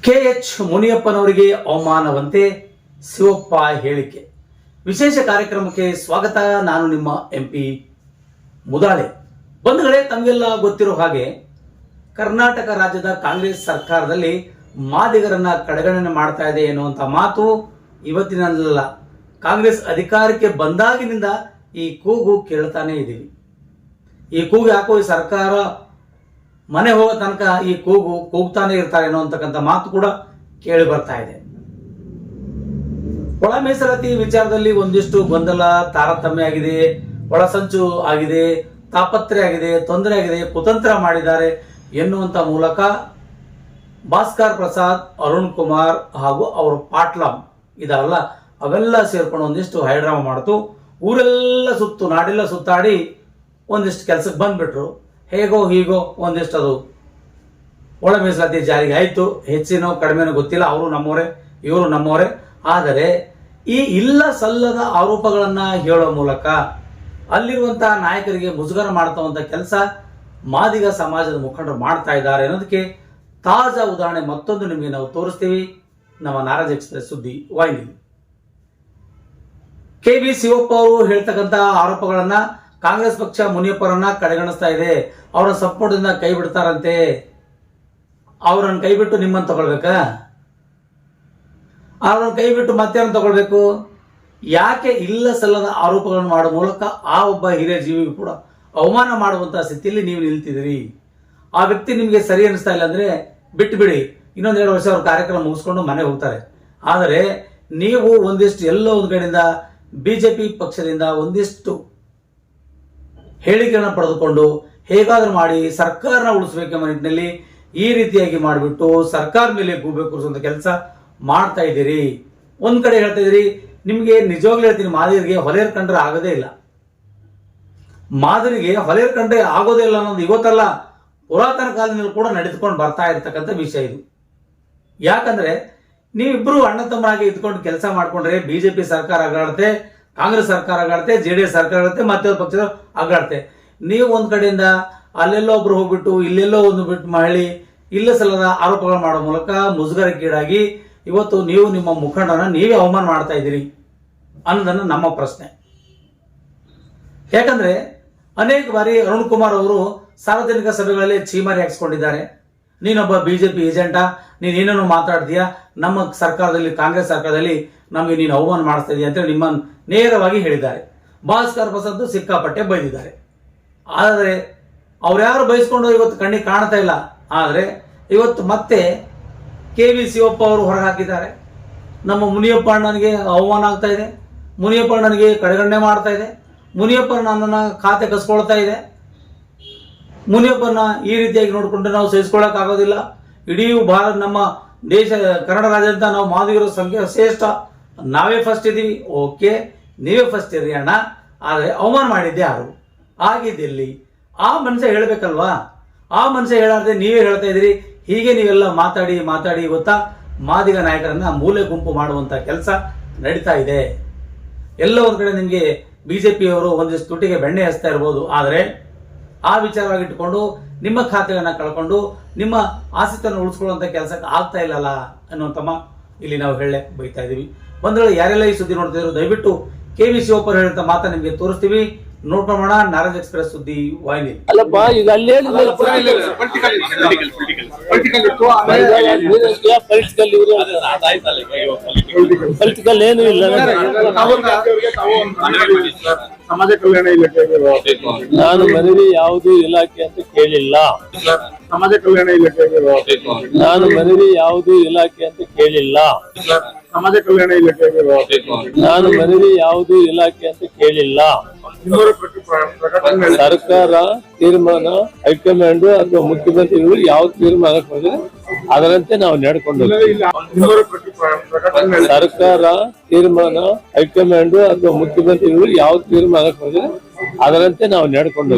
K H ಮುನಿಯಪ್ಪನವರಿಗೆ ಅವಮಾನವಂತೆ Shivappa ಹೇಳಿಕೆ. ವಿಶೇಷ ಕಾರ್ಯಕ್ರಮಕ್ಕೆ ಸ್ವಾಗತ. ನಾನು ನಿಮ್ಮ ಎಂಪಿ ಮುದಾಳೆ. ಬಂಧುಗಳೇ, ತಮಗೆಲ್ಲ ಗೊತ್ತಿರೋ ಹಾಗೆ ಕರ್ನಾಟಕ ರಾಜ್ಯದ ಕಾಂಗ್ರೆಸ್ ಸರ್ಕಾರದಲ್ಲಿ ಮಾದಿಗರನ್ನ ಕಡೆಗಣನೆ ಮಾಡ್ತಾ ಇದೆ ಎನ್ನುವಂತ ಮಾತು ಇವತ್ತಿನಲ್ಲ, ಕಾಂಗ್ರೆಸ್ ಅಧಿಕಾರಕ್ಕೆ ಬಂದಾಗಿನಿಂದ ಈ ಕೂಗು ಕೇಳ್ತಾನೆ ಇದ್ದೀವಿ. ಈ ಕೂಗು ಯಾಕೋ ಈ ಸರ್ಕಾರ ಮನೆ ಹೋಗೋ ತನಕ ಈ ಕೂಗ್ತಾನೆ ಇರ್ತಾರೆ ಅನ್ನೋಂತಕ್ಕಂಥ ಮಾತು ಕೂಡ ಕೇಳಿ ಬರ್ತಾ ಇದೆ. ಒಳ ಮೀಸಲಾತಿ ವಿಚಾರದಲ್ಲಿ ಒಂದಿಷ್ಟು ಗೊಂದಲ, ತಾರತಮ್ಯ ಆಗಿದೆ, ಒಳಸಂಚು ಆಗಿದೆ, ತಾಪತ್ರೆ ಆಗಿದೆ, ತೊಂದರೆ ಆಗಿದೆ, ಕುತಂತ್ರ ಮಾಡಿದ್ದಾರೆ ಎನ್ನುವಂತ ಮೂಲಕ ಭಾಸ್ಕರ್ ಪ್ರಸಾದ್, ಅರುಣ್ ಕುಮಾರ್ ಹಾಗೂ ಅವರ ಪಾಟ್ಲಂ ಇದಾವಲ್ಲ, ಅವೆಲ್ಲ ಸೇರ್ಕೊಂಡು ಒಂದಿಷ್ಟು ಹೈಡ್ರಾಮಾ ಮಾಡ್ತು. ಊರೆಲ್ಲ ಸುತ್ತು, ನಾಡೆಲ್ಲ ಸುತ್ತಾಡಿ ಒಂದಿಷ್ಟು ಕೆಲಸಕ್ಕೆ ಬಂದ್ಬಿಟ್ರು. ಹೇಗೋ ಹೀಗೋ ಒಂದಿಷ್ಟು ಅದು ಒಳ ಮೀಸಲಾತಿ ಜಾರಿಗೆ ಆಯಿತು. ಹೆಚ್ಚಿನೋ ಕಡಿಮೆನೋ ಗೊತ್ತಿಲ್ಲ, ಅವರು ನಮ್ಮವರೇ ಇವರು ನಮ್ಮವರೇ. ಆದರೆ ಈ ಇಲ್ಲ ಸಲ್ಲದ ಆರೋಪಗಳನ್ನ ಹೇಳೋ ಮೂಲಕ ಅಲ್ಲಿರುವಂತಹ ನಾಯಕರಿಗೆ ಮುಜುಗರ ಮಾಡ್ತವಂತ ಕೆಲಸ ಮಾದಿಗ ಸಮಾಜದ ಮುಖಂಡರು ಮಾಡ್ತಾ ಇದ್ದಾರೆ ಅನ್ನೋದಕ್ಕೆ ತಾಜಾ ಉದಾಹರಣೆ ಮತ್ತೊಂದು ನಿಮಗೆ ನಾವು ತೋರಿಸ್ತೀವಿ ನಮ್ಮ ನಾರಾಜ್ ಎಕ್ಸ್ಪ್ರೆಸ್ ಸುದ್ದಿ ವಾಹಿನಿ. ಕೆ.ಬಿ. ಶಿವಪ್ಪ ಅವರು ಹೇಳ್ತಕ್ಕಂಥ ಆರೋಪಗಳನ್ನ ಕಾಂಗ್ರೆಸ್ ಪಕ್ಷ ಮುನಿಯಪ್ಪರನ್ನ ಕಡೆಗಣಿಸ್ತಾ ಇದೆ. ಅವರ ಸಪೋರ್ಟ್ದಿಂದ ಕೈ ಬಿಡ್ತಾರಂತೆ. ಅವರನ್ನು ಕೈ ಬಿಟ್ಟು ನಿಮ್ಮನ್ನು ತಗೊಳ್ಬೇಕಾ? ಅವ್ರನ್ನ ಕೈ ಬಿಟ್ಟು ಮತ್ತೇನು ತಗೊಳ್ಬೇಕು? ಯಾಕೆ ಇಲ್ಲ ಸಲ್ಲದ ಆರೋಪಗಳನ್ನು ಮಾಡುವ ಮೂಲಕ ಆ ಒಬ್ಬ ಹಿರಿಯ ಜೀವಿಗೂ ಕೂಡ ಅವಮಾನ ಮಾಡುವಂತಹ ಸ್ಥಿತಿಯಲ್ಲಿ ನೀವು ನಿಲ್ತಿದ್ದೀರಿ. ಆ ವ್ಯಕ್ತಿ ನಿಮಗೆ ಸರಿ ಅನಿಸ್ತಾ ಇಲ್ಲ ಅಂದ್ರೆ ಬಿಟ್ಟು ಬಿಡಿ, ಇನ್ನೊಂದು 2 ವರ್ಷ ಅವ್ರ ಕಾರ್ಯಕ್ರಮ ಮುಗಿಸ್ಕೊಂಡು ಮನೆ ಹೋಗ್ತಾರೆ. ಆದರೆ ನೀವು ಒಂದಿಷ್ಟು ಎಲ್ಲೋ ಒಂದು ಕಡೆಯಿಂದ ಬಿಜೆಪಿ ಪಕ್ಷದಿಂದ ಒಂದಿಷ್ಟು ಹೇಳಿಕೆಯನ್ನು ಪಡೆದುಕೊಂಡು ಹೇಗಾದ್ರೂ ಮಾಡಿ ಸರ್ಕಾರನ ಉಳಿಸಬೇಕೆಂಬ ನಿಟ್ಟಿನಲ್ಲಿ ಈ ರೀತಿಯಾಗಿ ಮಾಡಿಬಿಟ್ಟು ಸರ್ಕಾರ ಮೇಲೆ ಗೂಬೆ ಕೂರಿಸುವಂತ ಕೆಲಸ ಮಾಡ್ತಾ ಇದ್ದೀರಿ. ಒಂದ್ ಕಡೆ ಹೇಳ್ತಾ ಇದ್ದೀರಿ, ನಿಮ್ಗೆ ನಿಜವಾಗ್ಲೂ ಹೇಳ್ತೀನಿ, ಮಾದಿಗರಿಗೆ ಹೊಲೆಯರ್ ಕಂಡ್ರೆ ಆಗೋದೇ ಇಲ್ಲ. ಮಾದರಿಗೆ ಹೊಲೆಯರ್ ಕಂಡ್ರೆ ಆಗೋದೇ ಇಲ್ಲ ಅನ್ನೋದು ಇವತ್ತಲ್ಲ, ಪುರಾತನ ಕಾಲದಲ್ಲಿ ಕೂಡ ನಡೆದುಕೊಂಡು ಬರ್ತಾ ಇರತಕ್ಕಂಥ ವಿಷಯ ಇದು. ಯಾಕಂದ್ರೆ ನೀವಿಬ್ರು ಅಣ್ಣ ತಮ್ಮರಾಗಿ ಇದ್ಕೊಂಡು ಕೆಲಸ ಮಾಡ್ಕೊಂಡ್ರೆ ಬಿಜೆಪಿ ಸರ್ಕಾರ ಅಗಾಡುತ್ತೆ, ಕಾಂಗ್ರೆಸ್ ಸರ್ಕಾರ ಅಗಾಡುತ್ತೆ, ಜೆಡಿಎಸ್ ಸರ್ಕಾರ ಆಗುತ್ತೆ, ಮತ್ತೆ ಪಕ್ಷದ ಅಗಾಡುತ್ತೆ. ನೀವು ಒಂದ್ ಕಡೆಯಿಂದ ಅಲ್ಲೆಲ್ಲೋ ಒಬ್ರು ಹೋಗ್ಬಿಟ್ಟು ಇಲ್ಲೆಲ್ಲೋ ಒಂದು ಬಿಟ್ಟು ಮಹಿಳೆ ಇಲ್ಲ ಸಲ್ಲದ ಆರೋಪಗಳು ಮಾಡೋ ಮೂಲಕ ಮುಜುಗರಕ್ಕೀಡಾಗಿ ಇವತ್ತು ನೀವು ನಿಮ್ಮ ಮುಖಂಡನ ನೀವೇ ಅವಮಾನ ಮಾಡ್ತಾ ಇದ್ದೀರಿ ಅನ್ನೋದನ್ನ ನಮ್ಮ ಪ್ರಶ್ನೆ. ಯಾಕಂದ್ರೆ ಅನೇಕ ಬಾರಿ ಅರುಣ್ ಕುಮಾರ್ ಅವರು ಸಾರ್ವಜನಿಕ ಸಭೆಗಳಲ್ಲಿ ಚೀಮಾರಿ ಹಾಕಿಸ್ಕೊಂಡಿದ್ದಾರೆ. ನೀನೊಬ್ಬ ಬಿಜೆಪಿ ಏಜೆಂಟಾ, ನೀನೇನೋ ಮಾತಾಡ್ತೀಯಾ, ನಮ್ಮ ಸರ್ಕಾರದಲ್ಲಿ ಕಾಂಗ್ರೆಸ್ ಸರ್ಕಾರದಲ್ಲಿ ನಮಗೆ ನೀನು ಅವಮಾನ ಮಾಡಿಸ್ತಾ ಇದೀಯ ಅಂತೇಳಿ ನಿಮ್ಮನ್ನು ನೇರವಾಗಿ ಹೇಳಿದ್ದಾರೆ. ಭಾಸ್ಕರ್ ಪ್ರಸಾದ್ ಸಿಕ್ಕಾಪಟ್ಟೆ ಬೈದಿದ್ದಾರೆ. ಆದರೆ ಅವ್ರ್ಯಾರು ಬಯಸ್ಕೊಂಡು ಇವತ್ತು ಕಣ್ಣಿಗೆ ಕಾಣ್ತಾ ಇಲ್ಲ. ಆದರೆ ಇವತ್ತು ಮತ್ತೆ ಕೆ.ವಿ. ಶಿವಪ್ಪ ಅವರು ಹೊರಗೆ ಹಾಕಿದ್ದಾರೆ. ನಮ್ಮ ಮುನಿಯಪ್ಪ ಅಣ್ಣನಿಗೆ ಅವಮಾನ ಆಗ್ತಾ ಇದೆ, ಮುನಿಯಪ್ಪ ಅಣ್ಣನಿಗೆ ಕಡೆಗಣನೆ ಮಾಡ್ತಾ ಇದೆ, ಮುನಿಯಪ್ಪ ನನ್ನನ್ನು ಖಾತೆ ಕಸ್ಕೊಳ್ತಾ ಇದೆ, ಮುನಿಯಪ್ಪನ ಈ ರೀತಿಯಾಗಿ ನೋಡಿಕೊಂಡು ನಾವು ಸಹಿಸ್ಕೊಳ್ಳಕ್ ಆಗೋದಿಲ್ಲ. ಇಡೀ ಭಾರತ ನಮ್ಮ ದೇಶ ಕನ್ನಡ ರಾಜ್ಯದ ನಾವು ಮಾದಿಗರ ಸಂಖ್ಯೆ ಶ್ರೇಷ್ಠ, ನಾವೇ ಫಸ್ಟ್ ಇದ್ದೀವಿ. ಓಕೆ, ನೀವೇ ಫಸ್ಟ್ ಇರಿ ಅಣ್ಣ, ಆದರೆ ಅವಮಾನ ಮಾಡಿದ್ದೆ ಯಾರು? ಆಗಿದ್ದಲ್ಲಿ ಆ ಮನುಷ್ಯ ಹೇಳ್ಬೇಕಲ್ವಾ? ಆ ಮನುಷ್ಯ ಹೇಳಾರ್ದೆ ನೀವೇ ಹೇಳ್ತಾ ಇದ್ದೀರಿ. ಹೀಗೆ ನೀವೆಲ್ಲ ಮಾತಾಡಿ ಮಾತಾಡಿ ಗೊತ್ತಾ ಮಾದಿಗ ನಾಯಕರನ್ನ ಮೂಲೆ ಗುಂಪು ಮಾಡುವಂತ ಕೆಲಸ ನಡೀತಾ ಇದೆ. ಎಲ್ಲ ಒಂದ್ ಕಡೆ ನಿಮ್ಗೆ ಬಿಜೆಪಿಯವರು ಒಂದಿಷ್ಟು ತುಟಿಗೆ ಬೆಣ್ಣೆ ಹಚ್ತಾ ಇರ್ಬೋದು, ಆದರೆ ಆ ವಿಚಾರವಾಗಿಟ್ಟುಕೊಂಡು ನಿಮ್ಮ ಖಾತೆಗಳನ್ನ ಕಳ್ಕೊಂಡು ನಿಮ್ಮ ಆಸಕ್ತಿಯನ್ನು ಉಳಿಸ್ಕೊಳ್ಳುವಂತ ಕೆಲಸಕ್ಕೆ ಆಗ್ತಾ ಇಲ್ಲಲ್ಲ ಅನ್ನುವಂತ ಇಲ್ಲಿ ನಾವು ಹೇಳಕ್ ಬೈತಾ ಇದೀವಿ. ಬಂಧುಗಳು, ಯಾರೆಲ್ಲ ಈ ಸುದ್ದಿ ನೋಡ್ತಿದ್ರು ದಯವಿಟ್ಟು ಕೆ.ವಿ. ಶಿವಪ್ಪ ಹೇಳಿದ ಮಾತಾ ನಿಮ್ಗೆ ತೋರಿಸ್ತೀವಿ, ನೋಡ್ಕೊಂಬೋಣ. ನಾರಾಜ್ ಎಕ್ಸ್ಪ್ರೆಸ್ ಸುದ್ದಿ ವಾಹಿನಿ. ಅಲ್ಲಪ್ಪ, ಈಗ ಅಲ್ಲಿ ಪೊಲಿಟಿಕಲ್ ಏನು ಇಲ್ಲ. ಸಮಾಜ ಕಲ್ಯಾಣ ಇಲಾಖೆ ನಾನು ಮನವಿ ಯಾವುದು ಇಲಾಖೆ ಅಂತ ಕೇಳಿಲ್ಲ. ಸಮಾಜ ಕಲ್ಯಾಣ ಇಲಾಖೆ ನಾನು ಮನವಿ ಯಾವುದು ಇಲಾಖೆ ಅಂತ ಕೇಳಿಲ್ಲ. ಸಮಾಜ ಕಲ್ಯಾಣ ಇಲಾಖೆ ನಾನು ಮನವಿ ಯಾವುದು ಇಲಾಖೆ ಅಂತ ಕೇಳಿಲ್ಲ. ಸರ್ಕಾರ ತೀರ್ಮಾನ, ಹೈಕಮಾಂಡ್ ಅಥವಾ ಮುಖ್ಯಮಂತ್ರಿಗಳು ಯಾವ ತೀರ್ಮಾನ ಮಾಡಿದ್ರೆ ಅದರಂತೆ ನಾವು ನಡ್ಕೊಂಡು ಸರ್ಕಾರ ತೀರ್ಮಾನ, ಹೈಕಮಾಂಡ್ ಅಥವಾ ಮುಖ್ಯಮಂತ್ರಿಗಳು ಯಾವ ತೀರ್ಮಾನ ಮಾಡಿದ್ರೆ ಅದರಂತೆ ನಾವು ನಡ್ಕೊಂಡು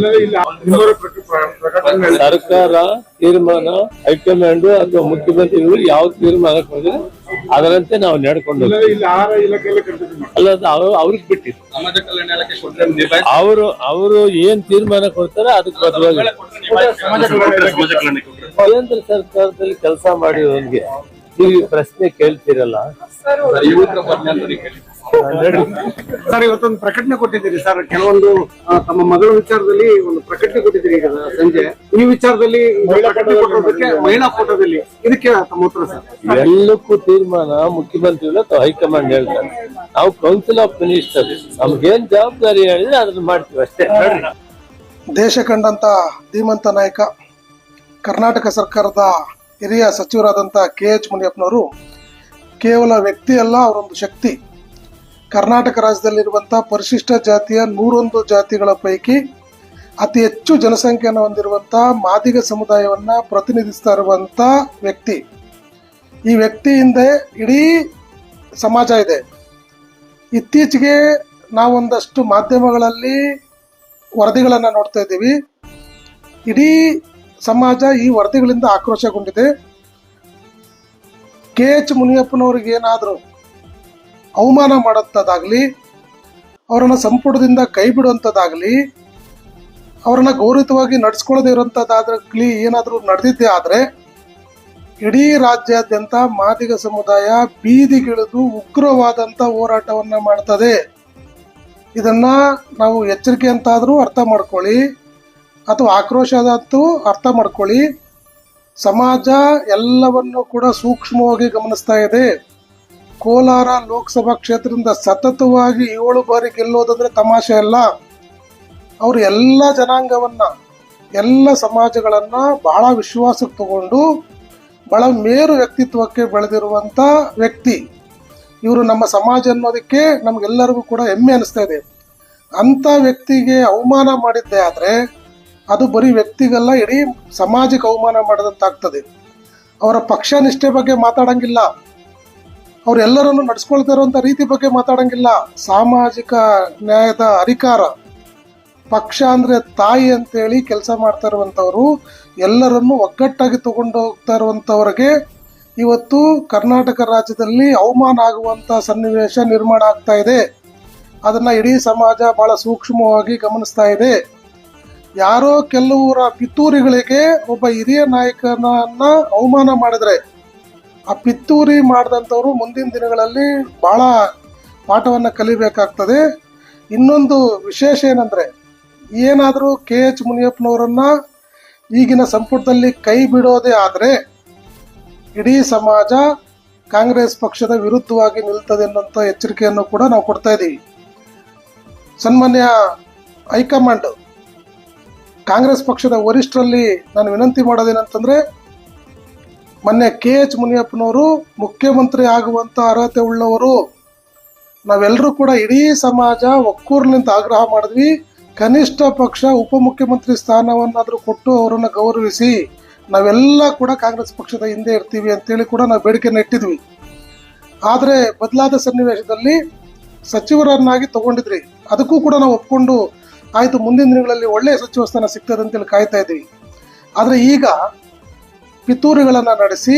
ಸರ್ಕಾರ ತೀರ್ಮಾನ, ಹೈಕಮಾಂಡ್ ಅಥವಾ ಮುಖ್ಯಮಂತ್ರಿಗಳು ಯಾವ ತೀರ್ಮಾನ ಮಾಡಿದ್ರೆ ಅದರಂತೆ ನಾವು ನಡ್ಕೊಂಡು ಅಲ್ಲ, ಅವ್ರಿಗೆ ಬಿಟ್ಟಿದ್ದು. ಅವರು ಏನ್ ತೀರ್ಮಾನ ಕೊಡ್ತಾರೆ ಅದಕ್ಕೆ ಬದಲಾಗಿ ಕೇಂದ್ರ ಸರ್ಕಾರದಲ್ಲಿ ಕೆಲಸ ಮಾಡಿ ಅವನಿಗೆ ನೀವು ಈ ಪ್ರಶ್ನೆ ಕೇಳ್ತೀರಲ್ಲ ಸರ್ ಇವತ್ತೊಂದು ಪ್ರಕಟಣೆ ಕೊಟ್ಟಿದ್ದೀರಿ ಸರ್, ಕೆಲವೊಂದು ತಮ್ಮ ಮಗಳ ವಿಚಾರದಲ್ಲಿ ಒಂದು ಪ್ರಕಟಣೆ ಕೊಟ್ಟಿದ್ದೀರಿ ಈಗ ಸಂಜೆ. ಈ ವಿಚಾರದಲ್ಲಿ ಪ್ರಕಟಣೆ ಕೊಟ್ಟಿರೋದಕ್ಕೆ ಮಹಿಳಾ ಫೋಟೋದಲ್ಲಿ ಇದಕ್ಕೆ ತಮ್ಮ ಉತ್ತರ ಸರ್? ಎಲ್ಲಕ್ಕೂ ತೀರ್ಮಾನ ಮುಖ್ಯಮಂತ್ರಿಗಳು ಅಥವಾ ಹೈಕಮಾಂಡ್ ಹೇಳ್ತಾರೆ. ನಾವು ಕೌನ್ಸಿಲ್ ಆಫ್ ಮಿನಿಸ್ಟರ್, ನಮ್ಗೇನ್ ಜವಾಬ್ದಾರಿ ಹೇಳಿದ್ರೆ ಅದನ್ನ ಮಾಡ್ತೀವಿ ಅಷ್ಟೇ. ದೇಶ ಕಂಡಂತ ಧೀಮಂತ ನಾಯಕ, ಕರ್ನಾಟಕ ಸರ್ಕಾರದ ಹಿರಿಯ ಸಚಿವರಾದಂಥ KH ಮುನಿಯಪ್ಪನವರು ಕೇವಲ ವ್ಯಕ್ತಿ ಅಲ್ಲ, ಅವರೊಂದು ಶಕ್ತಿ. ಕರ್ನಾಟಕ ರಾಜ್ಯದಲ್ಲಿರುವಂಥ ಪರಿಶಿಷ್ಟ ಜಾತಿಯ 101 ಜಾತಿಗಳ ಪೈಕಿ ಅತಿ ಹೆಚ್ಚು ಜನಸಂಖ್ಯೆಯನ್ನು ಹೊಂದಿರುವಂಥ ಮಾದಿಗ ಸಮುದಾಯವನ್ನು ಪ್ರತಿನಿಧಿಸ್ತಾ ಇರುವಂಥ ವ್ಯಕ್ತಿ. ಈ ವ್ಯಕ್ತಿ ಹಿಂದೆ ಇಡೀ ಸಮಾಜ ಇದೆ. ಇತ್ತೀಚೆಗೆ ನಾವೊಂದಷ್ಟು ಮಾಧ್ಯಮಗಳಲ್ಲಿ ವರದಿಗಳನ್ನು ನೋಡ್ತಾ ಇದ್ದೀವಿ. ಇಡೀ ಸಮಾಜ ಈ ವರದಿಗಳಿಂದ ಆಕ್ರೋಶಗೊಂಡಿದೆ. KH ಮುನಿಯಪ್ಪನವ್ರಿಗೆ ಏನಾದರೂ ಅವಮಾನ ಮಾಡುವಂಥದ್ದಾಗಲಿ, ಅವರನ್ನು ಸಂಪುಟದಿಂದ ಕೈ ಬಿಡುವಂಥದ್ದಾಗಲಿ, ಅವರನ್ನು ಗೌರವವಾಗಿ ನಡೆಸ್ಕೊಳ್ಳದೇ ಇರುವಂಥದ್ದಾಗಲಿ ಏನಾದರೂ ನಡೆದಿದ್ದೇ ಆದರೆ ಇಡೀ ರಾಜ್ಯಾದ್ಯಂತ ಮಾದಿಗ ಸಮುದಾಯ ಬೀದಿಗಿಳಿದು ಉಗ್ರವಾದಂಥ ಹೋರಾಟವನ್ನು ಮಾಡ್ತದೆ. ಇದನ್ನ ನಾವು ಎಚ್ಚರಿಕೆ ಅಂತಾದರೂ ಅರ್ಥ ಮಾಡ್ಕೊಳ್ಳಿ, ಅಥವಾ ಆಕ್ರೋಶದಂತೂ ಅರ್ಥ ಮಾಡ್ಕೊಳ್ಳಿ. ಸಮಾಜ ಎಲ್ಲವನ್ನು ಕೂಡ ಸೂಕ್ಷ್ಮವಾಗಿ ಗಮನಿಸ್ತಾ ಇದೆ. ಕೋಲಾರ ಲೋಕಸಭಾ ಕ್ಷೇತ್ರದಿಂದ ಸತತವಾಗಿ 7 ಬಾರಿ ಗೆಲ್ಲೋದಂದ್ರೆ ತಮಾಷೆ ಅಲ್ಲ. ಅವರು ಎಲ್ಲ ಜನಾಂಗವನ್ನ, ಎಲ್ಲ ಸಮಾಜಗಳನ್ನ ಬಹಳ ವಿಶ್ವಾಸಕ್ಕೆ ತಗೊಂಡು ಬಹಳ ಮೇರು ವ್ಯಕ್ತಿತ್ವಕ್ಕೆ ಬೆಳೆದಿರುವಂತ ವ್ಯಕ್ತಿ ಇವರು. ನಮ್ಮ ಸಮಾಜ ಅನ್ನೋದಕ್ಕೆ ನಮ್ಗೆಲ್ಲರಿಗೂ ಕೂಡ ಹೆಮ್ಮೆ ಅನಿಸ್ತಾ ಇದೆ. ಅಂತ ವ್ಯಕ್ತಿಗೆ ಅವಮಾನ ಮಾಡಿದ್ದೆ ಆದ್ರೆ ಅದು ಬರೀ ವ್ಯಕ್ತಿಗಲ್ಲ, ಇಡೀ ಸಮಾಜಕ್ಕೆ ಅವಮಾನ ಮಾಡಿದಂತಾಗ್ತದೆ. ಅವರ ಪಕ್ಷ ನಿಷ್ಠೆ ಬಗ್ಗೆ ಮಾತಾಡಂಗಿಲ್ಲ, ಅವರೆಲ್ಲರನ್ನು ನಡೆಸ್ಕೊಳ್ತಾ ಇರುವಂತ ರೀತಿ ಬಗ್ಗೆ ಮಾತಾಡಂಗಿಲ್ಲ. ಸಾಮಾಜಿಕ ನ್ಯಾಯದ ಅಧಿಕಾರ, ಪಕ್ಷ ಅಂದ್ರೆ ತಾಯಿ ಅಂತೇಳಿ ಕೆಲಸ ಮಾಡ್ತಾ ಇರುವಂತವರು, ಎಲ್ಲರನ್ನು ಒಗ್ಗಟ್ಟಾಗಿ ತಗೊಂಡು ಹೋಗ್ತಾ ಇರುವಂತವ್ರಿಗೆ ಇವತ್ತು ಕರ್ನಾಟಕ ರಾಜ್ಯದಲ್ಲಿ ಅವಮಾನ ಆಗುವಂತ ಸನ್ನಿವೇಶ ನಿರ್ಮಾಣ ಆಗ್ತಾ ಇದೆ. ಅದನ್ನ ಇಡೀ ಸಮಾಜ ಬಹಳ ಸೂಕ್ಷ್ಮವಾಗಿ ಗಮನಿಸ್ತಾ ಇದೆ. ಯಾರೋ ಕೆಲವರ ಪಿತೂರಿಗಳಿಗೆ ಒಬ್ಬ ಹಿರಿಯ ನಾಯಕನನ್ನ ಅವಮಾನ ಮಾಡಿದ್ರೆ ಆ ಪಿತೂರಿ ಮಾಡಿದಂಥವ್ರು ಮುಂದಿನ ದಿನಗಳಲ್ಲಿ ಬಹಳ ಪಾಠವನ್ನ ಕಲಿಬೇಕಾಗ್ತದೆ. ಇನ್ನೊಂದು ವಿಶೇಷ ಏನಂದ್ರೆ, ಏನಾದರೂ KH ಮುನಿಯಪ್ಪನವರನ್ನ ಈಗಿನ ಸಂಪುಟದಲ್ಲಿ ಕೈ ಬಿಡೋದೇ ಆದರೆ ಇಡೀ ಸಮಾಜ ಕಾಂಗ್ರೆಸ್ ಪಕ್ಷದ ವಿರುದ್ಧವಾಗಿ ನಿಲ್ತದೆ ಅನ್ನೋಂಥ ಎಚ್ಚರಿಕೆಯನ್ನು ಕೂಡ ನಾವು ಕೊಡ್ತಾ ಇದ್ದೀವಿ. ಸನ್ಮಾನ್ಯ ಹೈಕಮಾಂಡ್, ಕಾಂಗ್ರೆಸ್ ಪಕ್ಷದ ವರಿಷ್ಠರಲ್ಲಿ ನಾನು ವಿನಂತಿ ಮಾಡೋದೇನಂತಂದ್ರೆ, ಮೊನ್ನೆ KH ಮುನಿಯಪ್ಪನವರು ಮುಖ್ಯಮಂತ್ರಿ ಆಗುವಂತ ಅರ್ಹತೆ ಉಳ್ಳವರು. ನಾವೆಲ್ಲರೂ ಕೂಡ ಇಡೀ ಸಮಾಜ ಒಕ್ಕೂರಿನಿಂದ ಆಗ್ರಹ ಮಾಡಿದ್ವಿ, ಕನಿಷ್ಠ ಪಕ್ಷ ಉಪಮುಖ್ಯಮಂತ್ರಿ ಸ್ಥಾನವನ್ನಾದರೂ ಕೊಟ್ಟು ಅವರನ್ನು ಗೌರವಿಸಿ, ನಾವೆಲ್ಲ ಕೂಡ ಕಾಂಗ್ರೆಸ್ ಪಕ್ಷದ ಹಿಂದೆ ಇರ್ತೀವಿ ಅಂತೇಳಿ ಕೂಡ ನಾವು ಬೇಡಿಕೆಯನ್ನು ಇಟ್ಟಿದ್ವಿ. ಆದರೆ ಬದಲಾದ ಸನ್ನಿವೇಶದಲ್ಲಿ ಸಚಿವರನ್ನಾಗಿ ತಗೊಂಡಿದ್ರಿ, ಅದಕ್ಕೂ ಕೂಡ ನಾವು ಒಪ್ಕೊಂಡು ಆಯ್ತು, ಮುಂದಿನ ದಿನಗಳಲ್ಲಿ ಒಳ್ಳೆಯ ಸಚಿವ ಸ್ಥಾನ ಸಿಗ್ತದೆ ಅಂತೇಳಿ ಕಾಯ್ತಾ ಇದ್ವಿ. ಆದರೆ ಈಗ ಪಿತೂರಿಗಳನ್ನು ನಡೆಸಿ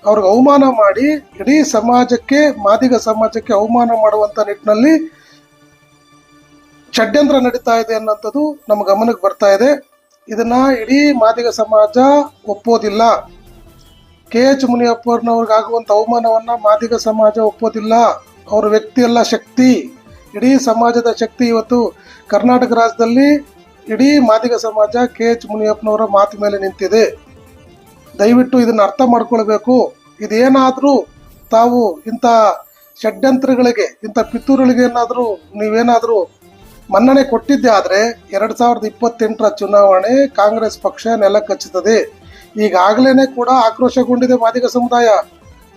ಅವ್ರಿಗೆ ಅವಮಾನ ಮಾಡಿ ಇಡೀ ಸಮಾಜಕ್ಕೆ, ಮಾದಿಗ ಸಮಾಜಕ್ಕೆ ಅವಮಾನ ಮಾಡುವಂತ ನಿಟ್ಟಿನಲ್ಲಿ ಷಡ್ಯಂತ್ರ ನಡೀತಾ ಇದೆ ಅನ್ನೋಂಥದ್ದು ನಮ್ಮ ಗಮನಕ್ಕೆ ಬರ್ತಾ ಇದೆ. ಇದನ್ನ ಇಡೀ ಮಾದಿಗ ಸಮಾಜ ಒಪ್ಪೋದಿಲ್ಲ. KH ಮುನಿಯಪ್ಪನವ್ರಿಗಾಗುವಂತ ಅವಮಾನವನ್ನ ಮಾದಿಗ ಸಮಾಜ ಒಪ್ಪೋದಿಲ್ಲ. ಅವ್ರ ವ್ಯಕ್ತಿ ಅಲ್ಲ, ಶಕ್ತಿ, ಇಡೀ ಸಮಾಜದ ಶಕ್ತಿ. ಇವತ್ತು ಕರ್ನಾಟಕ ರಾಜ್ಯದಲ್ಲಿ ಇಡೀ ಮಾದಿಗ ಸಮಾಜ KH ಮುನಿಯಪ್ಪನವರ ಮಾತು ಮೇಲೆ ನಿಂತಿದೆ. ದಯವಿಟ್ಟು ಇದನ್ನ ಅರ್ಥ ಮಾಡ್ಕೊಳ್ಬೇಕು. ಇದೇನಾದ್ರೂ ತಾವು ಇಂಥ ಷಡ್ಯಂತ್ರಗಳಿಗೆ, ಇಂಥ ಪಿತೂರುಗಳಿಗೆ ಏನಾದರೂ ನೀವೇನಾದರೂ ಮನ್ನಣೆ ಕೊಟ್ಟಿದ್ದೆ ಆದರೆ 2028ರ ಚುನಾವಣೆ ಕಾಂಗ್ರೆಸ್ ಪಕ್ಷ ನೆಲ ಕಚ್ಚುತ್ತದೆ. ಈಗಾಗಲೇ ಕೂಡ ಆಕ್ರೋಶಗೊಂಡಿದೆ ಮಾದಿಗ ಸಮುದಾಯ.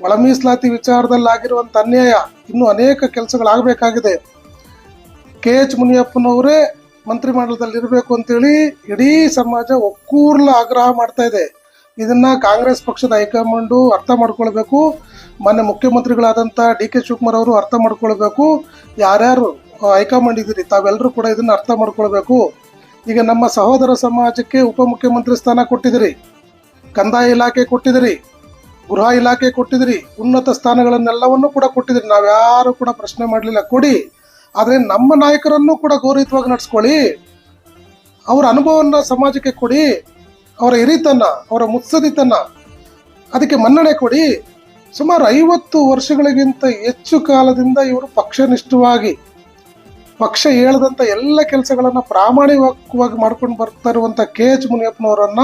ಒಳ ಮೀಸಲಾತಿ ವಿಚಾರದಲ್ಲಿ ಆಗಿರುವಂತ ಅನ್ಯಾಯ, ಇನ್ನೂ ಅನೇಕ ಕೆಲಸಗಳಾಗಬೇಕಾಗಿದೆ. KH ಮುನಿಯಪ್ಪನವರೇ ಮಂತ್ರಿಮಂಡಲದಲ್ಲಿ ಇರಬೇಕು ಅಂತೇಳಿ ಇಡೀ ಸಮಾಜ ಒಕ್ಕೂರ್ಲ ಆಗ್ರಹ ಮಾಡ್ತಾ ಇದೆ. ಇದನ್ನ ಕಾಂಗ್ರೆಸ್ ಪಕ್ಷದ ಹೈಕಮಾಂಡು ಅರ್ಥ ಮಾಡ್ಕೊಳ್ಬೇಕು. ಮೊನ್ನೆ ಮುಖ್ಯಮಂತ್ರಿಗಳಾದಂಥ DK ಶಿವಕುಮಾರ್ ಅವರು ಅರ್ಥ ಮಾಡ್ಕೊಳ್ಬೇಕು. ಯಾರ್ಯಾರು ಹೈಕಮಾಂಡ್ ಇದ್ದೀರಿ ತಾವೆಲ್ಲರೂ ಕೂಡ ಇದನ್ನ ಅರ್ಥ ಮಾಡ್ಕೊಳ್ಬೇಕು. ಈಗ ನಮ್ಮ ಸಹೋದರ ಸಮಾಜಕ್ಕೆ ಉಪಮುಖ್ಯಮಂತ್ರಿ ಸ್ಥಾನ ಕೊಟ್ಟಿದ್ದೀರಿ, ಕಂದಾಯ ಇಲಾಖೆ ಕೊಟ್ಟಿದ್ದೀರಿ, ಗೃಹ ಇಲಾಖೆ ಕೊಟ್ಟಿದ್ದೀರಿ, ಉನ್ನತ ಸ್ಥಾನಗಳನ್ನೆಲ್ಲವನ್ನೂ ಕೂಡ ಕೊಟ್ಟಿದ್ದೀರಿ. ನಾವ್ಯಾರು ಕೂಡ ಪ್ರಶ್ನೆ ಮಾಡಲಿಲ್ಲ, ಕೊಡಿ. ಆದರೆ ನಮ್ಮ ನಾಯಕರನ್ನು ಕೂಡ ಗೌರವಯುತವಾಗಿ ನಡೆಸ್ಕೊಳ್ಳಿ. ಅವರ ಅನುಭವವನ್ನು ಸಮಾಜಕ್ಕೆ ಕೊಡಿ. ಅವರ ಹಿರಿತನ, ಅವರ ಮುತ್ಸದಿತನ, ಅದಕ್ಕೆ ಮನ್ನಣೆ ಕೊಡಿ. ಸುಮಾರು 50 ವರ್ಷಗಳಿಗಿಂತ ಹೆಚ್ಚು ಕಾಲದಿಂದ ಇವರು ಪಕ್ಷನಿಷ್ಠವಾಗಿ ಪಕ್ಷ ಹೇಳದಂತ ಎಲ್ಲ ಕೆಲಸಗಳನ್ನ ಪ್ರಾಮಾಣಿಕವಾಗಿ ಮಾಡ್ಕೊಂಡು ಬರ್ತಾ ಇರುವಂತ KH ಮುನಿಯಪ್ಪನವರನ್ನ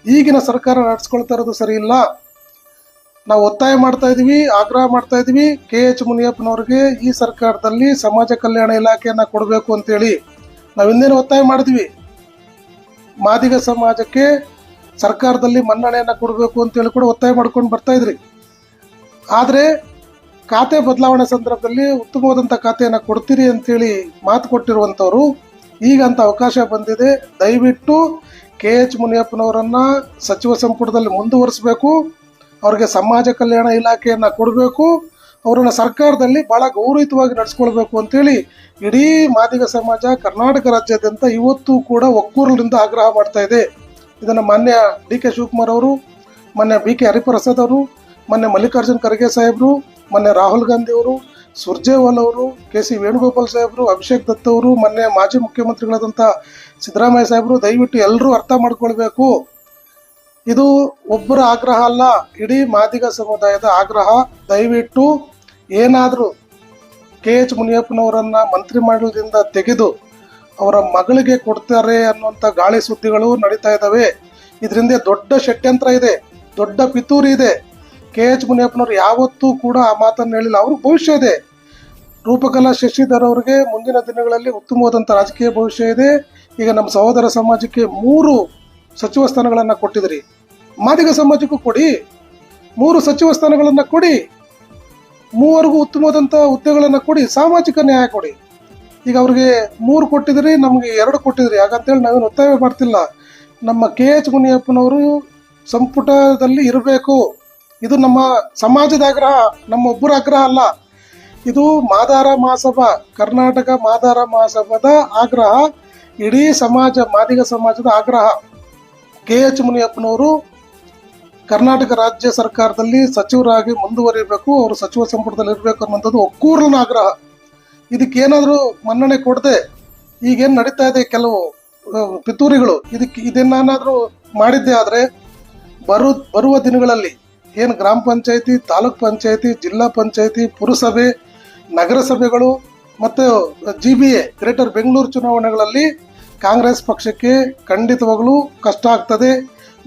ಈಗಿನ ಸರ್ಕಾರ ನಡೆಸ್ಕೊಳ್ತಾ ಇರೋದು ಸರಿ ಇಲ್ಲ. ನಾವು ಒತ್ತಾಯ ಮಾಡ್ತಾ ಇದೀವಿ, ಆಗ್ರಹ ಮಾಡ್ತಾ ಇದೀವಿ, KH ಮುನಿಯಪ್ಪನವ್ರಿಗೆ ಈ ಸರ್ಕಾರದಲ್ಲಿ ಸಮಾಜ ಕಲ್ಯಾಣ ಇಲಾಖೆಯನ್ನ ಕೊಡಬೇಕು ಅಂತೇಳಿ ನಾವು ಹಿಂದೇನು ಒತ್ತಾಯ ಮಾಡಿದ್ವಿ. ಮಾದಿಗ ಸಮಾಜಕ್ಕೆ ಸರ್ಕಾರದಲ್ಲಿ ಮನ್ನಣೆಯನ್ನ ಕೊಡಬೇಕು ಅಂತೇಳಿ ಕೂಡ ಒತ್ತಾಯ ಮಾಡ್ಕೊಂಡು ಬರ್ತಾ ಇದ್ರಿ. ಆದರೆ ಖಾತೆ ಬದಲಾವಣೆ ಸಂದರ್ಭದಲ್ಲಿ ಉತ್ತಮವಾದಂಥ ಖಾತೆಯನ್ನು ಕೊಡ್ತೀರಿ ಅಂತೇಳಿ ಮಾತು ಕೊಟ್ಟಿರುವಂಥವ್ರು ಈಗ ಅಂತ ಅವಕಾಶ ಬಂದಿದೆ. ದಯವಿಟ್ಟು KH ಮುನಿಯಪ್ಪನವರನ್ನ ಸಚಿವ ಸಂಪುಟದಲ್ಲಿ ಮುಂದುವರಿಸಬೇಕು, ಅವ್ರಿಗೆ ಸಮಾಜ ಕಲ್ಯಾಣ ಇಲಾಖೆಯನ್ನು ಕೊಡಬೇಕು, ಅವರನ್ನ ಸರ್ಕಾರದಲ್ಲಿ ಬಹಳ ಗೌರವಯುತವಾಗಿ ನಡೆಸ್ಕೊಳ್ಬೇಕು ಅಂತೇಳಿ ಇಡೀ ಮಾದಿಗ ಸಮಾಜ ಕರ್ನಾಟಕ ರಾಜ್ಯಾದ್ಯಂತ ಇವತ್ತು ಕೂಡ ಒಕ್ಕೂರಲಿಂದ ಆಗ್ರಹ ಮಾಡ್ತಾ ಇದೆ. ಇದನ್ನು ಮಾನ್ಯ DK ಶಿವಕುಮಾರ್ ಅವರು, ಮಾನ್ಯ BK ಹರಿಪ್ರಸಾದ್ ಅವರು, ಮೊನ್ನೆ ಮಲ್ಲಿಕಾರ್ಜುನ್ ಖರ್ಗೆ ಸಾಹೇಬರು, ಮೊನ್ನೆ ರಾಹುಲ್ ಗಾಂಧಿ ಅವರು, ಸುರ್ಜೇವಾಲ್ ಅವರು, KC ವೇಣುಗೋಪಾಲ್ ಸಾಹೇಬರು, ಅಭಿಷೇಕ್ ದತ್ ಅವರು, ಮೊನ್ನೆ ಮಾಜಿ ಮುಖ್ಯಮಂತ್ರಿಗಳಾದಂಥ ಸಿದ್ದರಾಮಯ್ಯ ಸಾಹೇಬರು, ದಯವಿಟ್ಟು ಎಲ್ಲರೂ ಅರ್ಥ ಮಾಡ್ಕೊಳ್ಬೇಕು. ಇದು ಒಬ್ಬರ ಆಗ್ರಹ ಅಲ್ಲ, ಇಡೀ ಮಾದಿಗ ಸಮುದಾಯದ ಆಗ್ರಹ. ದಯವಿಟ್ಟು ಏನಾದರೂ KH ಮುನಿಯಪ್ಪನವರನ್ನ ಮಂತ್ರಿಮಂಡಲದಿಂದ ತೆಗೆದು ಅವರ ಮಗಳಿಗೆ ಕೊಡ್ತಾರೆ ಅನ್ನುವಂಥ ಗಾಳಿ ಸುದ್ದಿಗಳು ನಡೀತಾ ಇದ್ದಾವೆ. ಇದರಿಂದ ದೊಡ್ಡ ಷಡ್ಯಂತ್ರ ಇದೆ, ದೊಡ್ಡ ಪಿತೂರಿ ಇದೆ. KH ಮುನಿಯಪ್ಪನವರು ಯಾವತ್ತೂ ಕೂಡ ಆ ಮಾತನ್ನು ಹೇಳಿಲ್ಲ. ಅವ್ರಿಗೆ ಭವಿಷ್ಯ ಇದೆ. ರೂಪಕಲಾ ಶಶಿಧರ್ ಅವರಿಗೆ ಮುಂದಿನ ದಿನಗಳಲ್ಲಿ ಉತ್ತಮವಾದಂಥ ರಾಜಕೀಯ ಭವಿಷ್ಯ ಇದೆ. ಈಗ ನಮ್ಮ ಸಹೋದರ ಸಮಾಜಕ್ಕೆ 3 ಸಚಿವ ಸ್ಥಾನಗಳನ್ನು ಕೊಟ್ಟಿದ್ರಿ, ಮಾದಿಗ ಸಮಾಜಕ್ಕೂ ಕೊಡಿ, 3 ಸಚಿವ ಸ್ಥಾನಗಳನ್ನು ಕೊಡಿ, 3 ಉತ್ತಮವಾದಂಥ ಹುದ್ದೆಗಳನ್ನು ಕೊಡಿ, ಸಾಮಾಜಿಕ ನ್ಯಾಯ ಕೊಡಿ. ಈಗ ಅವ್ರಿಗೆ 3 ಕೊಟ್ಟಿದ್ರಿ, ನಮಗೆ 2 ಕೊಟ್ಟಿದ್ರಿ, ಹಾಗಂತೇಳಿ ನಾವೇನು ಒತ್ತಾಯ ಮಾಡ್ತಿಲ್ಲ. ನಮ್ಮ KH ಮುನಿಯಪ್ಪನವರು ಸಂಪುಟದಲ್ಲಿ ಇರಬೇಕು. ಇದು ನಮ್ಮ ಸಮಾಜದ ಆಗ್ರಹ, ನಮ್ಮ ಒಬ್ಬರ ಆಗ್ರಹ ಅಲ್ಲ. ಇದು ಮಾದಾರ ಮಹಾಸಭಾ, ಕರ್ನಾಟಕ ಮಾದಾರ ಮಹಾಸಭಾದ ಆಗ್ರಹ, ಇಡೀ ಸಮಾಜ ಮಾದಿಗ ಸಮಾಜದ ಆಗ್ರಹ. KH ಮುನಿಯಪ್ಪನವರು ಕರ್ನಾಟಕ ರಾಜ್ಯ ಸರ್ಕಾರದಲ್ಲಿ ಸಚಿವರಾಗಿ ಮುಂದುವರಿಬೇಕು, ಅವರು ಸಚಿವ ಸಂಪುಟದಲ್ಲಿ ಇರಬೇಕು ಅನ್ನೋಂಥದ್ದು ಒಕ್ಕೂರನ ಆಗ್ರಹ. ಇದಕ್ಕೇನಾದರೂ ಮನ್ನಣೆ ಕೊಡದೆ ಈಗೇನು ನಡೀತಾ ಇದೆ ಕೆಲವು ಪಿತೂರಿಗಳು, ಇದನ್ನಾದ್ರೂ ಮಾಡಿದ್ದೆ ಆದರೆ ಬರುವ ದಿನಗಳಲ್ಲಿ ಏನು ಗ್ರಾಮ ಪಂಚಾಯತಿ, ತಾಲೂಕ್ ಪಂಚಾಯತಿ, ಜಿಲ್ಲಾ ಪಂಚಾಯತಿ, ಪುರಸಭೆ, ನಗರಸಭೆಗಳು ಮತ್ತು GBA ಗ್ರೇಟರ್ ಬೆಂಗಳೂರು ಚುನಾವಣೆಗಳಲ್ಲಿ ಕಾಂಗ್ರೆಸ್ ಪಕ್ಷಕ್ಕೆ ಖಂಡಿತವಾಗಲೂ ಕಷ್ಟ ಆಗ್ತದೆ,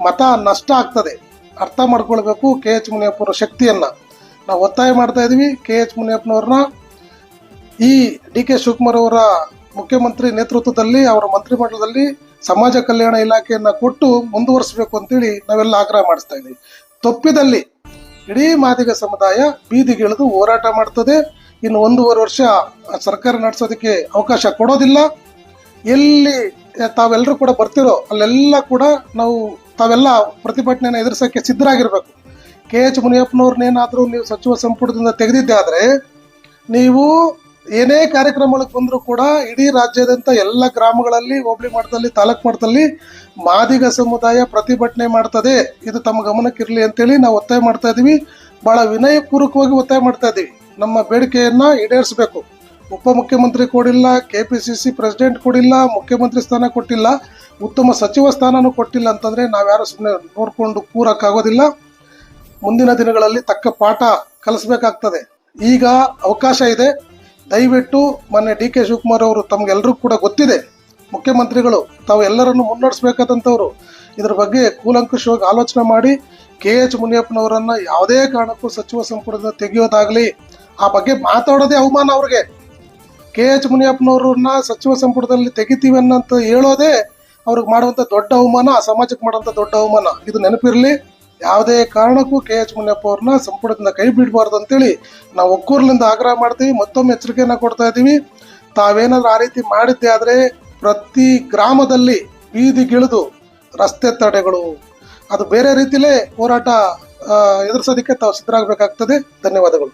ಮತ ನಷ್ಟ ಆಗ್ತದೆ. ಅರ್ಥ ಮಾಡ್ಕೊಳ್ಬೇಕು KH ಮುನಿಯಪ್ಪನವರ ಶಕ್ತಿಯನ್ನು. ನಾವು ಒತ್ತಾಯ ಮಾಡ್ತಾ ಇದ್ದೀವಿ, KH ಮುನಿಯಪ್ಪನವ್ರನ್ನ ಈ DK ಶಿವಕುಮಾರ್ ಅವರ ಮುಖ್ಯಮಂತ್ರಿ ನೇತೃತ್ವದಲ್ಲಿ ಅವರ ಮಂತ್ರಿಮಂಡಲದಲ್ಲಿ ಸಮಾಜ ಕಲ್ಯಾಣ ಇಲಾಖೆಯನ್ನು ಕೊಟ್ಟು ಮುಂದುವರಿಸಬೇಕು ಅಂತೇಳಿ ನಾವೆಲ್ಲ ಆಗ್ರಹ ಮಾಡಿಸ್ತಾ ಇದ್ದೀವಿ. ತಪ್ಪಿದಲ್ಲಿ ಇಡೀ ಮಾದಿಗ ಸಮುದಾಯ ಬೀದಿಗಿಳಿದು ಹೋರಾಟ ಮಾಡ್ತದೆ. ಇನ್ನು 1.5 ವರ್ಷ ಸರ್ಕಾರ ನಡೆಸೋದಕ್ಕೆ ಅವಕಾಶ ಕೊಡೋದಿಲ್ಲ. ಎಲ್ಲಿ ತಾವೆಲ್ಲರೂ ಕೂಡ ಬರ್ತಿರೋ ಅಲ್ಲೆಲ್ಲ ಕೂಡ ತಾವೆಲ್ಲ ಪ್ರತಿಭಟನೆಯನ್ನು ಎದುರಿಸೋಕ್ಕೆ ಸಿದ್ಧರಾಗಿರ್ಬೇಕು. KH ಮುನಿಯಪ್ಪನವ್ರನ್ನೇನಾದರೂ ನೀವು ಸಚಿವ ಸಂಪುಟದಿಂದ ತೆಗೆದಿದ್ದೆ ಆದರೆ ನೀವು ಏನೇ ಕಾರ್ಯಕ್ರಮಗಳಿಗೆ ಬಂದರೂ ಕೂಡ ಇಡೀ ರಾಜ್ಯಾದ್ಯಂತ ಎಲ್ಲ ಗ್ರಾಮಗಳಲ್ಲಿ, ಹೋಬಳಿ ಮಟ್ಟದಲ್ಲಿ, ತಾಲೂಕು ಮಟ್ಟದಲ್ಲಿ ಮಾದಿಗ ಸಮುದಾಯ ಪ್ರತಿಭಟನೆ ಮಾಡ್ತದೆ. ಇದು ತಮ್ಮ ಗಮನಕ್ಕಿರಲಿ ಅಂತೇಳಿ ನಾವು ಒತ್ತಾಯ ಮಾಡ್ತಾ ಇದ್ದೀವಿ. ಬಹಳ ವಿನಯಪೂರ್ವಕವಾಗಿ ಒತ್ತಾಯ ಮಾಡ್ತಾ ಇದ್ದೀವಿ. ನಮ್ಮ ಬೇಡಿಕೆಯನ್ನ ಈಡೇರಿಸಬೇಕು. ಉಪಮುಖ್ಯಮಂತ್ರಿ ಕೊಡಿಲ್ಲ, KPCC ಪ್ರೆಸಿಡೆಂಟ್ ಕೊಡಿಲ್ಲ, ಮುಖ್ಯಮಂತ್ರಿ ಸ್ಥಾನ ಕೊಟ್ಟಿಲ್ಲ, ಉತ್ತಮ ಸಚಿವ ಸ್ಥಾನನೂ ಕೊಟ್ಟಿಲ್ಲ ಅಂತಂದ್ರೆ ನಾವ್ಯಾರು ಸುಮ್ಮನೆ ನೋಡ್ಕೊಂಡು ಕೂರಕ್ಕಾಗೋದಿಲ್ಲ. ಮುಂದಿನ ದಿನಗಳಲ್ಲಿ ತಕ್ಕ ಪಾಠ ಕಲಿಸ್ಬೇಕಾಗ್ತದೆ. ಈಗ ಅವಕಾಶ ಇದೆ. ದಯವಿಟ್ಟು ಮೊನ್ನೆ DK ಶಿವಕುಮಾರ್ ಅವರು, ತಮ್ಗೆಲ್ಲರೂ ಕೂಡ ಗೊತ್ತಿದೆ, ಮುಖ್ಯಮಂತ್ರಿಗಳು ತಾವು ಎಲ್ಲರನ್ನು ಮುನ್ನಡೆಸಬೇಕಾದಂಥವ್ರು. ಇದ್ರ ಬಗ್ಗೆ ಕೂಲಂಕುಷವಾಗಿ ಆಲೋಚನೆ ಮಾಡಿ KH ಮುನಿಯಪ್ಪನವರನ್ನ ಯಾವುದೇ ಕಾರಣಕ್ಕೂ ಸಚಿವ ಸಂಪುಟದಿಂದ ತೆಗೆಯೋದಾಗ್ಲಿ, ಆ ಬಗ್ಗೆ ಮಾತಾಡೋದೇ ಅವಮಾನ ಅವ್ರಿಗೆ. KH ಮುನಿಯಪ್ಪನವ್ರನ್ನ ಸಚಿವ ಸಂಪುಟದಲ್ಲಿ ತೆಗಿತೀವಿ ಅನ್ನಂತ ಹೇಳೋದೇ ಅವ್ರಿಗೆ ಮಾಡುವಂಥ ದೊಡ್ಡ ಅವಮಾನ, ಆ ಸಮಾಜಕ್ಕೆ ಮಾಡುವಂಥ ದೊಡ್ಡ ಅವಮಾನ. ಇದು ನೆನಪಿರಲಿ. ಯಾವುದೇ ಕಾರಣಕ್ಕೂ KH ಮುನಿಯಪ್ಪ ಅವ್ರನ್ನ ಸಂಪುಟದಿಂದ ಕೈ ಬಿಡಬಾರ್ದು ಅಂತೇಳಿ ನಾವು ಒಕ್ಕೂರ್ಲಿಂದ ಆಗ್ರಹ ಮಾಡ್ತೀವಿ. ಮತ್ತೊಮ್ಮೆ ಎಚ್ಚರಿಕೆಯನ್ನು ಕೊಡ್ತಾ ಇದ್ದೀವಿ. ತಾವೇನಾದ್ರೂ ಆ ರೀತಿ ಮಾಡಿದ್ದೆ ಆದರೆ ಪ್ರತಿ ಗ್ರಾಮದಲ್ಲಿ ಬೀದಿಗಿಳಿದು ರಸ್ತೆ ತಡೆಗಳು, ಅದು ಬೇರೆ ರೀತಿಲೇ ಹೋರಾಟ ಎದುರಿಸೋದಕ್ಕೆ ತಾವು ಸಿದ್ಧರಾಗಬೇಕಾಗ್ತದೆ. ಧನ್ಯವಾದಗಳು.